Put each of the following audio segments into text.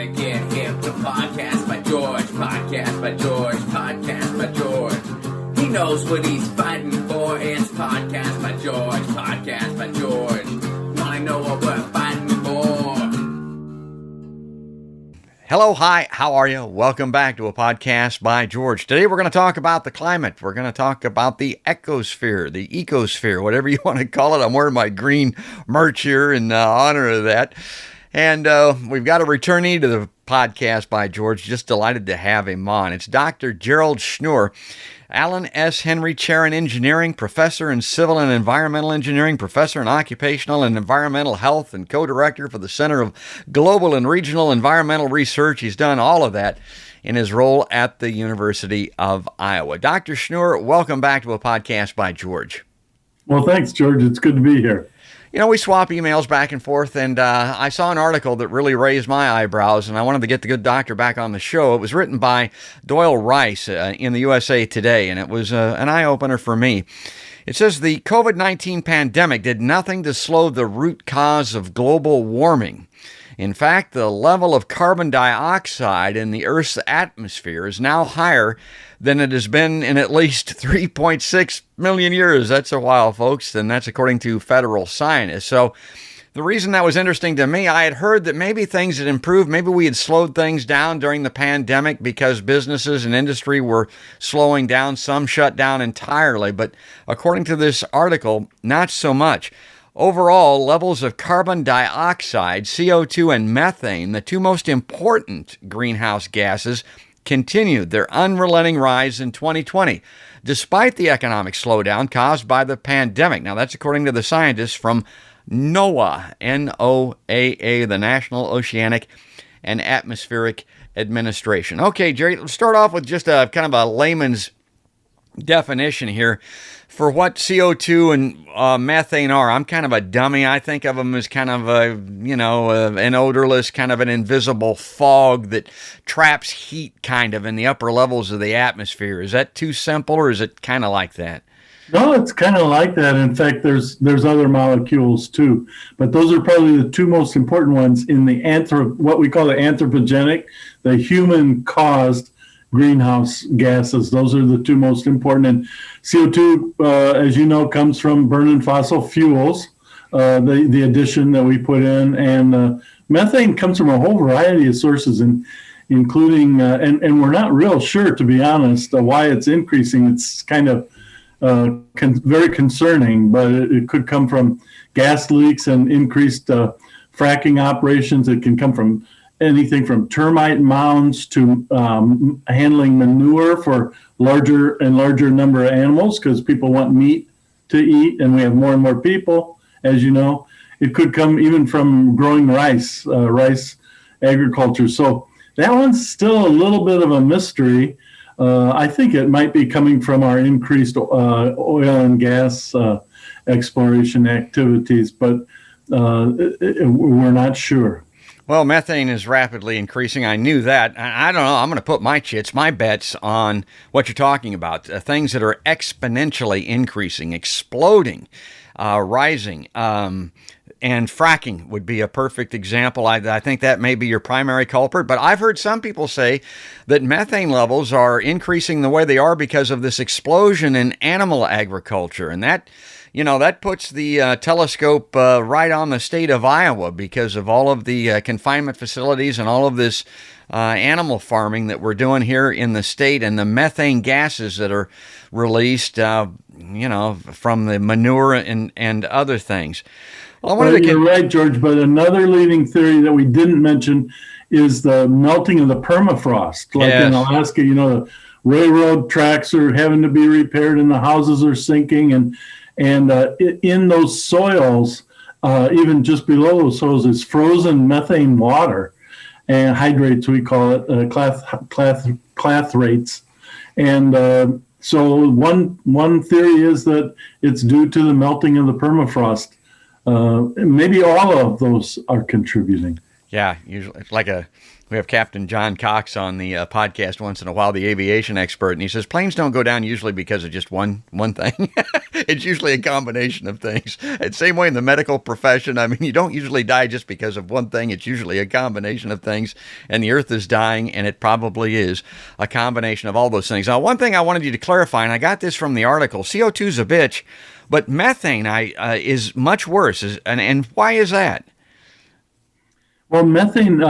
gonna get hip. The podcast by George, podcast by George, podcast by George. He knows what he's fighting for. It's podcast by George, podcast by George. Wanna know what we're fighting for? Hello, hi, how are you? Welcome back to a podcast by George. Today we're going to talk about the climate. We're going to talk about the ecosphere, the ecosphere, whatever you want to call it. I'm wearing my green merch here in honor of that. And we've got a returnee to the podcast by George. Just delighted to have him on. It's Dr. Gerald Schnur, Allen S. Henry Chair in Engineering, Professor in Civil and Environmental Engineering, Professor in Occupational and Environmental Health, and Co-Director for the Center of Global and Regional Environmental Research. He's done all of that in his role at the University of Iowa. Dr. Schnur, welcome back to a podcast by George. Well, thanks, George. It's good to be here. You know, we swap emails back and forth, and I saw an article that really raised my eyebrows, and I wanted to get the good doctor back on the show. It was written by Doyle Rice in the USA Today, and it was an eye-opener for me. It says the COVID-19 pandemic did nothing to slow the root cause of global warming. In fact, the level of carbon dioxide in the Earth's atmosphere is now higher than it has been in at least 3.6 million years. That's a while, folks, and that's according to federal scientists. So the reason that was interesting to me, I had heard that maybe things had improved. Maybe we had slowed things down during the pandemic because businesses and industry were slowing down. Some shut down entirely. But according to this article, not so much. Overall, levels of carbon dioxide, CO2, and methane, the two most important greenhouse gases, continued their unrelenting rise in 2020, despite the economic slowdown caused by the pandemic. Now, that's according to the scientists from NOAA, N-O-A-A, the National Oceanic and Atmospheric Administration. Okay, Jerry, let's start off with just a kind of a layman's definition here for what CO2 and methane are. I'm kind of a dummy. I think of them as kind of an odorless, kind of an invisible fog that traps heat kind of in the upper levels of the atmosphere. Is that too simple, or is it kind of like that? No, it's kind of like that. In fact, there's other molecules too, but those are probably the two most important ones in the what we call the anthropogenic, the human-caused greenhouse gases. Those are the two most important. And CO2, as you know, comes from burning fossil fuels, the addition that we put in. And methane comes from a whole variety of sources, including, and we're not real sure, to be honest, why it's increasing. It's kind of very concerning, but it could come from gas leaks and increased fracking operations. It can come from anything from termite mounds to handling manure for larger and larger number of animals, because people want meat to eat, and we have more and more people, as you know. It could come even from growing rice agriculture. So that one's still a little bit of a mystery. I think it might be coming from our increased oil and gas exploration activities, but we're not sure. Well, methane is rapidly increasing. I knew that. I don't know. I'm going to put my bets on what you're talking about. Things that are exponentially increasing, exploding, rising. And fracking would be a perfect example. I think that may be your primary culprit. But I've heard some people say that methane levels are increasing the way they are because of this explosion in animal agriculture. And that puts the telescope right on the state of Iowa because of all of the confinement facilities and all of this animal farming that we're doing here in the state, and the methane gases that are released, from the manure and other things. Well, you're right, George, but another leading theory that we didn't mention is the melting of the permafrost. Like in Alaska, the railroad tracks are having to be repaired and the houses are sinking, and in those soils, even just below those soils, is frozen methane water and hydrates, we call it, clathrates. And so one theory is that it's due to the melting of the permafrost. Maybe all of those are contributing. Yeah, usually it's we have Captain John Cox on the podcast once in a while, the aviation expert, and he says planes don't go down usually because of just one thing. It's usually a combination of things. It's the same way in the medical profession. I mean, you don't usually die just because of one thing. It's usually a combination of things, and the Earth is dying, and it probably is a combination of all those things. Now, one thing I wanted you to clarify, and I got this from the article, CO2 is a bitch, but methane is much worse. And why is that? Well, methane,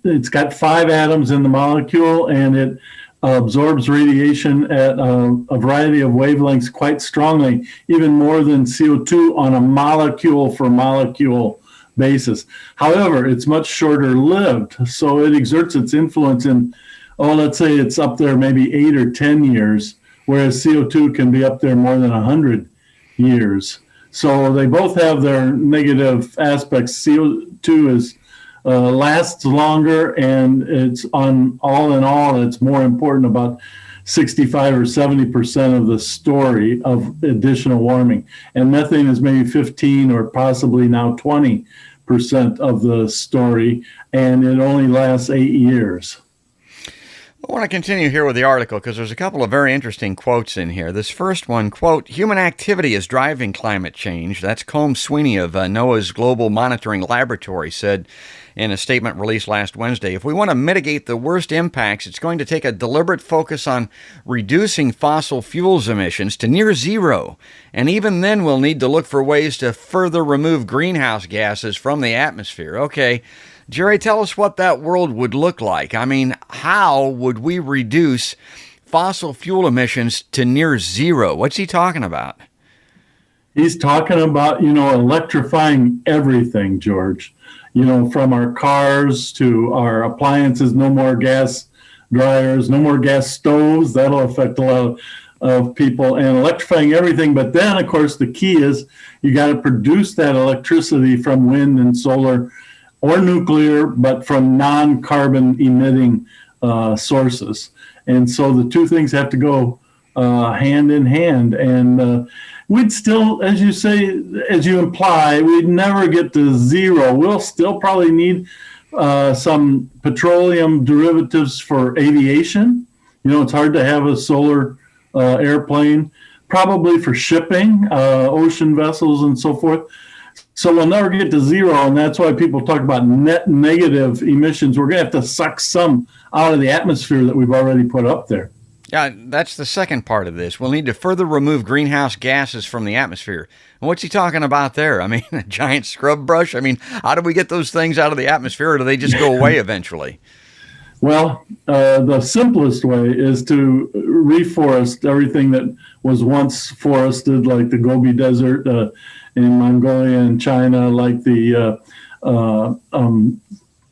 it's got 5 atoms in the molecule, and it absorbs radiation at a variety of wavelengths quite strongly, even more than CO2 on a molecule-for-molecule basis. However, it's much shorter lived, so it exerts its influence in, let's say it's up there maybe 8 or 10 years, whereas CO2 can be up there more than 100 years. So they both have their negative aspects. CO2 lasts longer, and it's all in all, it's more important, about 65 or 70% of the story of additional warming. And methane is maybe 15 or possibly now 20% of the story, and it only lasts 8 years. I want to continue here with the article because there's a couple of very interesting quotes in here. This first one, quote, "Human activity is driving climate change." That's Colm Sweeney of NOAA's Global Monitoring Laboratory said in a statement released last Wednesday. "If we want to mitigate the worst impacts, it's going to take a deliberate focus on reducing fossil fuels emissions to near zero. And even then, we'll need to look for ways to further remove greenhouse gases from the atmosphere." Okay, Jerry, tell us what that world would look like. I mean, how would we reduce fossil fuel emissions to near zero? What's he talking about? He's talking about, electrifying everything, George. From our cars to our appliances, no more gas dryers, no more gas stoves. That'll affect a lot of people, and electrifying everything. But then, of course, the key is you got to produce that electricity from wind and solar or nuclear, but from non-carbon emitting sources. And so the two things have to go hand in hand. And we'd still, as you say, as you imply, we'd never get to zero. We'll still probably need some petroleum derivatives for aviation. It's hard to have a solar airplane, probably for shipping, ocean vessels and so forth. So we'll never get to zero, and that's why people talk about net negative emissions. We're going to have to suck some out of the atmosphere that we've already put up there. Yeah, that's the second part of this. We'll need to further remove greenhouse gases from the atmosphere. And what's he talking about there? I mean, a giant scrub brush? I mean, how do we get those things out of the atmosphere, or do they just go away eventually? Well, the simplest way is to reforest everything that was once forested, like the Gobi Desert in Mongolia and China, like the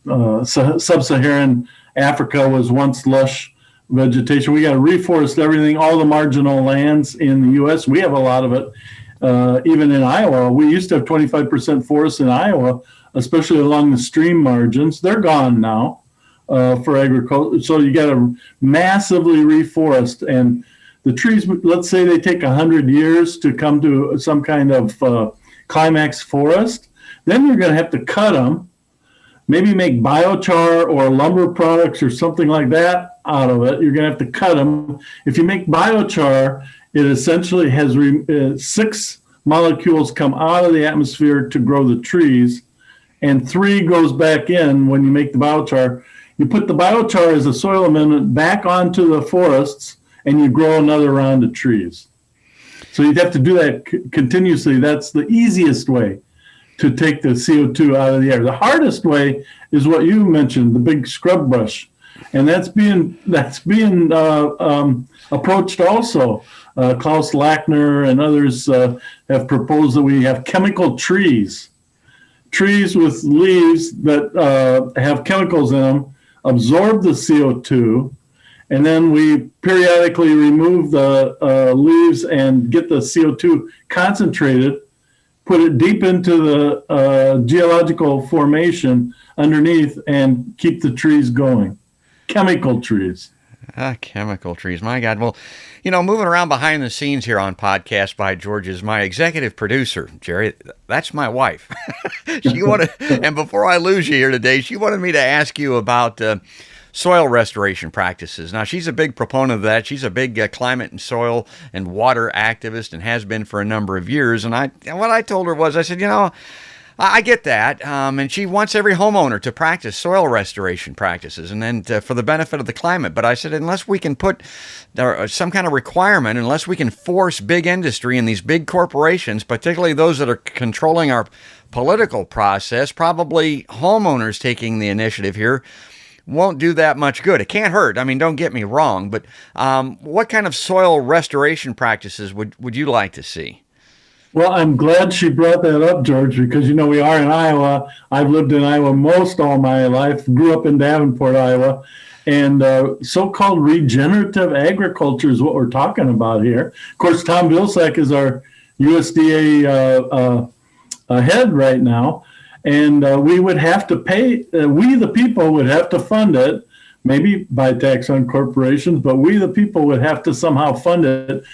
sub-Saharan Africa was once lush vegetation. We got to reforest everything, all the marginal lands in the U.S. We have a lot of it, even in Iowa. We used to have 25% forests in Iowa, especially along the stream margins. They're gone now for agriculture. So you got to massively reforest. And the trees, let's say they take 100 years to come to some kind of climax forest. Then you're going to have to cut them, maybe make biochar or lumber products or something like that out of it. You're going to have to cut them. If you make biochar, it essentially has 6 molecules come out of the atmosphere to grow the trees, and 3 goes back in when you make the biochar. You put the biochar as a soil amendment back onto the forests, and you grow another round of trees. So you'd have to do that continuously. That's the easiest way to take the CO2 out of the air. The hardest way is what you mentioned, the big scrub brush, and that's being approached also. Klaus Lackner and others have proposed that we have chemical trees with leaves that have chemicals in them, absorb the CO2, and then we periodically remove the leaves and get the CO2 concentrated, put it deep into the geological formation underneath, and keep the trees going. Chemical trees. Chemical trees. My God. Well, moving around behind the scenes here on Podcast by George is my executive producer, Jerry. That's my wife. She wanted, and before I lose you here today, she wanted me to ask you about soil restoration practices. Now, she's a big proponent of that. She's a big climate and soil and water activist and has been for a number of years. And what I told her was, I said, I get that, and she wants every homeowner to practice soil restoration practices, and then for the benefit of the climate. But I said, unless we can put some kind of requirement, unless we can force big industry and these big corporations, particularly those that are controlling our political process, probably homeowners taking the initiative here, won't do that much good. It can't hurt. I mean, don't get me wrong, but what kind of soil restoration practices would you like to see? Well, I'm glad she brought that up, George, because, we are in Iowa. I've lived in Iowa most all my life, grew up in Davenport, Iowa, and so-called regenerative agriculture is what we're talking about here. Of course, Tom Vilsack is our USDA head right now, and we would have to pay, we the people would have to fund it, maybe by tax on corporations, but we the people would have to somehow fund it.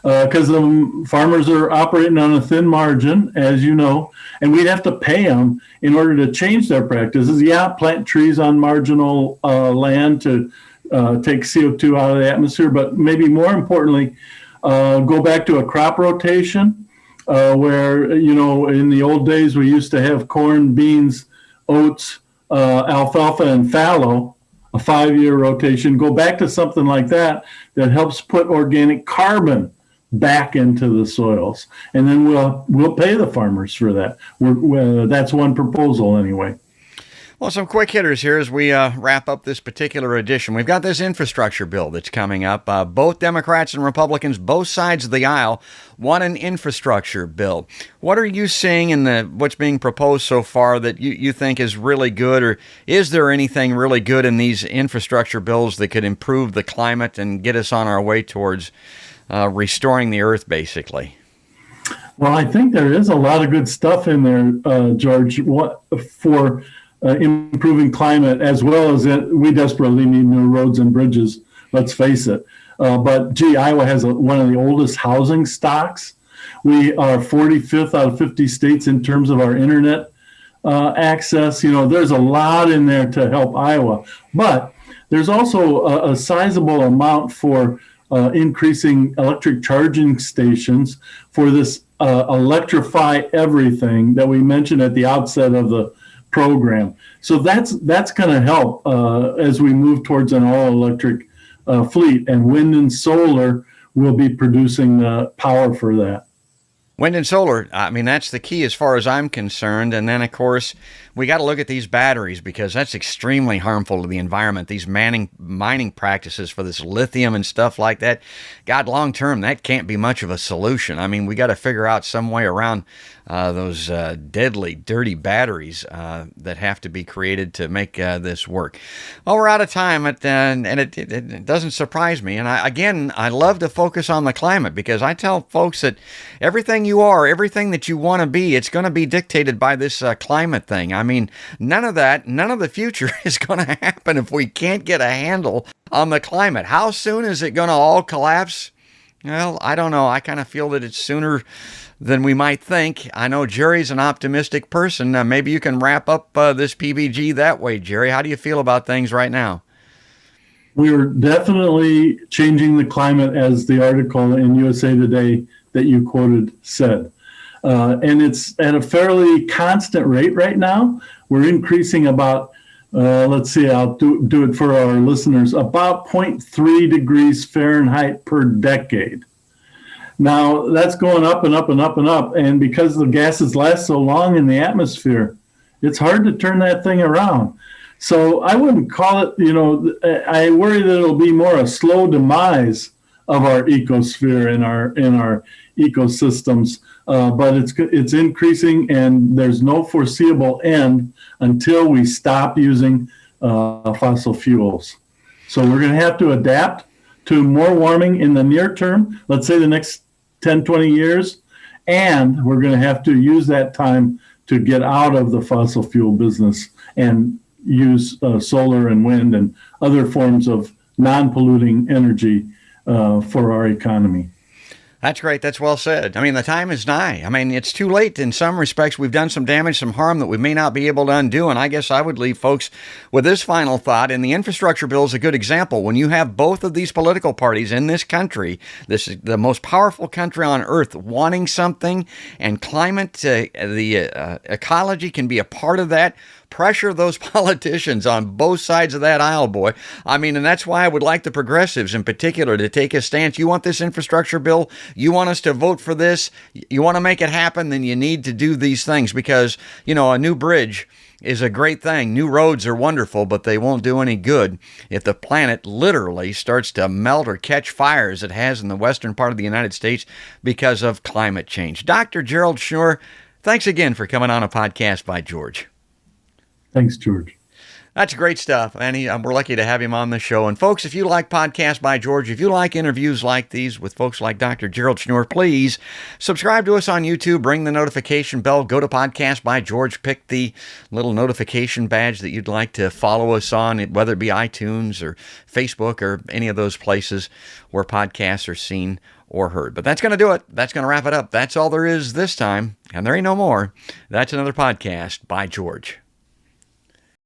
Because the farmers are operating on a thin margin, as you know, and we'd have to pay them in order to change their practices. Yeah, plant trees on marginal land to take CO2 out of the atmosphere, but maybe more importantly, go back to a crop rotation where, in the old days we used to have corn, beans, oats, alfalfa, and fallow, a 5-year rotation. Go back to something like that helps put organic carbon back into the soils, and then we'll pay the farmers for that. That's one proposal anyway. Well, some quick hitters here as we wrap up this particular edition. We've got this infrastructure bill that's coming up. Both Democrats and Republicans, both sides of the aisle, want an infrastructure bill. What are you seeing in what's being proposed so far that you think is really good, or is there anything really good in these infrastructure bills that could improve the climate and get us on our way towards restoring the earth, basically? Well, I think there is a lot of good stuff in there, George, for improving climate, as well as we desperately need new roads and bridges, let's face it. But Iowa has one of the oldest housing stocks. We are 45th out of 50 states in terms of our internet access. There's a lot in there to help Iowa. But there's also a sizable amount for increasing electric charging stations for this electrify everything that we mentioned at the outset of the program. So that's going to help as we move towards an all-electric fleet, and wind and solar will be producing the power for that. Wind and solar, I mean, that's the key as far as I'm concerned. And then, of course, we got to look at these batteries, because that's extremely harmful to the environment. These mining practices for this lithium and stuff like that, God, long term, that can't be much of a solution. I mean, we got to figure out some way around those deadly, dirty batteries that have to be created to make this work. Well, we're out of time, and it doesn't surprise me. And I love to focus on the climate, because I tell folks that everything you are, everything that you want to be, it's going to be dictated by this climate thing. I mean, none of the future is going to happen if we can't get a handle on the climate. How soon is it going to all collapse? Well, I don't know. I kind of feel that it's sooner than we might think. I know Jerry's an optimistic person. Maybe you can wrap up this PBG that way, Jerry. How do you feel about things right now? We're definitely changing the climate, as the article in USA Today that you quoted said. And it's at a fairly constant rate right now. We're increasing about, let's see, I'll do it for our listeners, about 0.3 degrees Fahrenheit per decade. Now, that's going up and up and up and up. And because the gases last so long in the atmosphere, it's hard to turn that thing around. So I wouldn't call it, I worry that it'll be more a slow demise of our ecosphere and our ecosystems. But it's increasing, and there's no foreseeable end until we stop using fossil fuels. So we're going to have to adapt to more warming in the near term, let's say the next 10, 20 years, and we're going to have to use that time to get out of the fossil fuel business and use solar and wind and other forms of non-polluting energy for our economy. That's great. That's well said. I mean, the time is nigh. I mean, it's too late in some respects. We've done some damage, some harm that we may not be able to undo. And I guess I would leave folks with this final thought. And the infrastructure bill is a good example. When you have both of these political parties in this country, this is the most powerful country on earth, wanting something, and climate, the ecology can be a part of that. Pressure those politicians on both sides of that aisle, boy. I mean, and that's why I would like the progressives in particular to take a stance. You want this infrastructure bill? You want us to vote for this? You want to make it happen? Then you need to do these things because, you know, a new bridge is a great thing. New roads are wonderful, but they won't do any good if the planet literally starts to melt or catch fire as it has in the western part of the United States because of climate change. Dr. Gerald Schnurr, thanks again for coming on a podcast by George. Thanks, George. That's great stuff, and we're lucky to have him on the show. And folks, if you like Podcast by George, if you like interviews like these with folks like Dr. Gerald Schnurr, please subscribe to us on YouTube, ring the notification bell, go to Podcast by George, pick the little notification badge that you'd like to follow us on, whether it be iTunes or Facebook or any of those places where podcasts are seen or heard. But that's going to do it. That's going to wrap it up. That's all there is this time, and there ain't no more. That's another podcast by George.